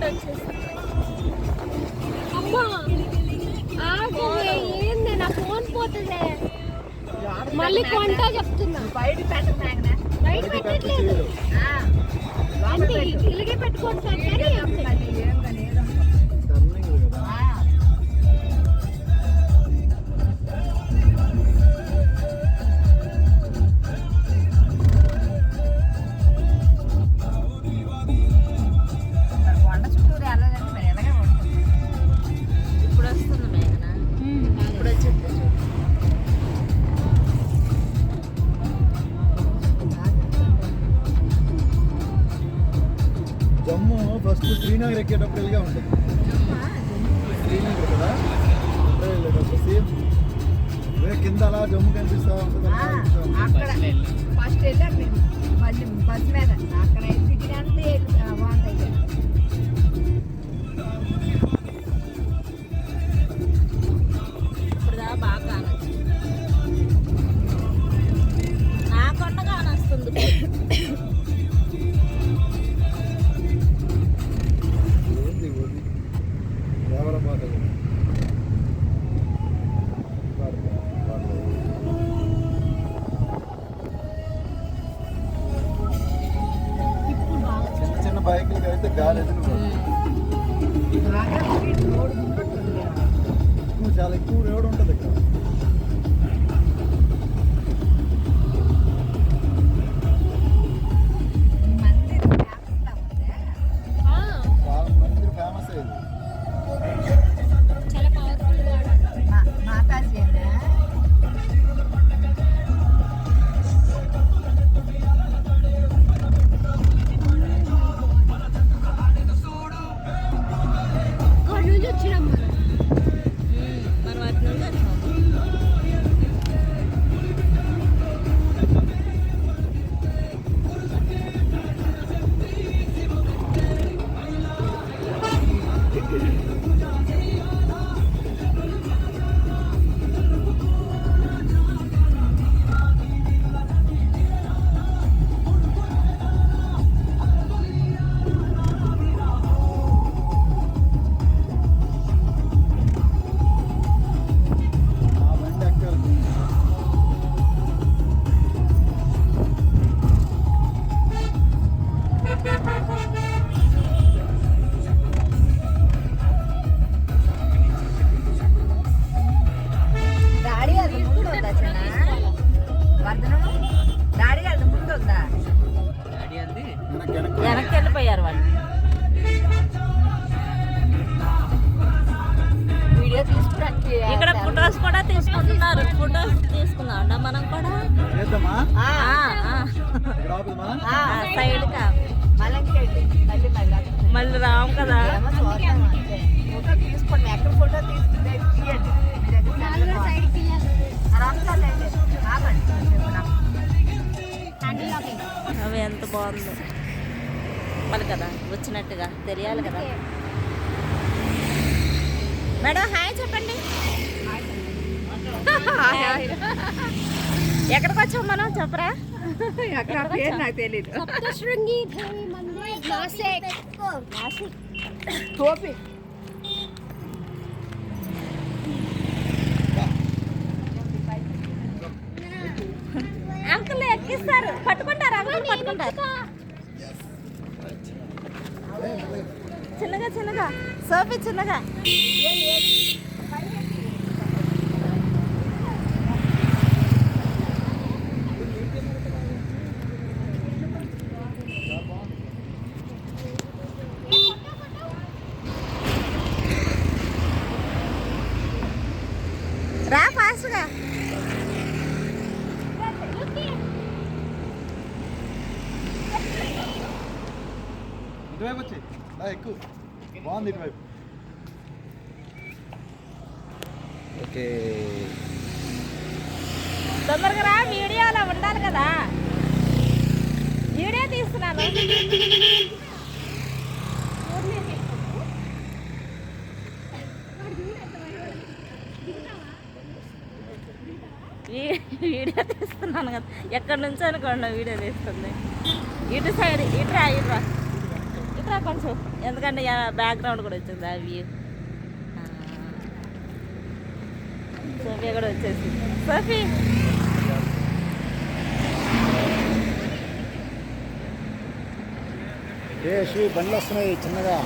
Current వచ్చేసింది. అమ్మా ఏంది నా ఫోన్ పోతుంది. మళ్ళీ కొంట చెప్తున్నా. బయట పెట్టట్లేదు. ఇలాగే పెట్టుకోండి సార్. కొండ చుట్టూరు వెళ్ళదండి మరి ఎలాగే ఉంటుంది. ఇప్పుడు వస్తుంది మేఘన. ఇప్పుడు వచ్చింది. జమ్ము ఫస్ట్ శ్రీనగర్ ఎక్కేటప్పుడు ఇలాగే ఉంటుంది. శ్రీనగర్ కదా వెళ్ళేటప్పుడు సేమ్ కింద అలా జమ్ము కనిపిస్తా ఉంటుంది. అక్కడ ఫస్ట్ వెళ్ళాం మేము మళ్ళీ బస్ మీద అక్కడ దిగినంతే బాగుంటాయి. ఇప్పుడు బాగా కానొచ్చు. నా కొండ కానొస్తుంది. ఏంది దేవరపాట చిన్న చిన్న బైకులకి అయితే గాలి చాలా ఎక్కువ రోడ్ ఉంటుంది ఇక్కడ. మందిర్ ఫేమస్ అయ్యింది. చాలా పవర్ఫుల్ గా మాతాజీ అక్కడ నుంచి వచ్చినాం మనం. మనం వాటి నుండి వచ్చాము. ఆ బండి ఎక్కాలి. డాడీ అది ముందు ఉందా చిన్న వర్ధనం డాడీ అది ముందు ఉందా వెనక్కి వెళ్ళిపోయారు వాళ్ళు. వీడియో తీసుకోవడానికి ఇక్కడ ఫొటోస్ కూడా తీసుకుంటున్నారు. ఫొటోస్ తీసుకుందాం మనం కూడా. చేద్దామా? ఇక్కడ ఆపుదామా? సైడ్ కా మళ్ళీ మళ్ళీ రాము కదా. ఏమో చూద్దాం అంతే. ఫోటో తీసుకోండి ఎక్కడ ఫోటో తీసుకుంటే తీయండి మీ దగ్గర సైడ్కి వెళ్ళాలి. రాస్తానండి ఆగండి హ్యాండిల్ లాకింగ్. అవి ఎంత బాగుందో చెప్పాలి కదా, వచ్చినట్టుగా తెలియాలి కదా. మేడం హాయ్ చెప్పండి. ఎక్కడికి వచ్చాం మనం చెప్పరా? అక్కడ పేరు నాకు తెలీదు. సప్తశృంగి దేవి మందిర్ నాసిక్. నాసిక్ టోపీ అంకుల్ ఎక్కిస్తారు, పట్టుకుంటారు, అంకుల్ పట్టుకుంటారు. చిన్నగా చిన్నగా సోఫీ చిన్నగా. రా ఫాస్ట్గా. ఇటువైపు వచ్చి ఎక్కువ బాగుంది ఇటువైపు. ఓకే తొందరగా రా, వీడియోలో ఉండాలి కదా. వీడియో తీస్తున్నాను. వీడియో తీస్తున్నాను కదా, ఎక్కడి నుంచో అనుకోండి వీడియో తీస్తుంది. ఇటు సైడ్ ఇటురా ఇటురా ఇటురా రా కొంచెం, ఎందుకంటే బ్యాక్గ్రౌండ్ కూడా వచ్చింది ఆ వ్యూ. సోఫీ కూడా వచ్చేసి. సోఫీ శ్రీ బండ్లు వస్తున్నాయి చిన్నగా.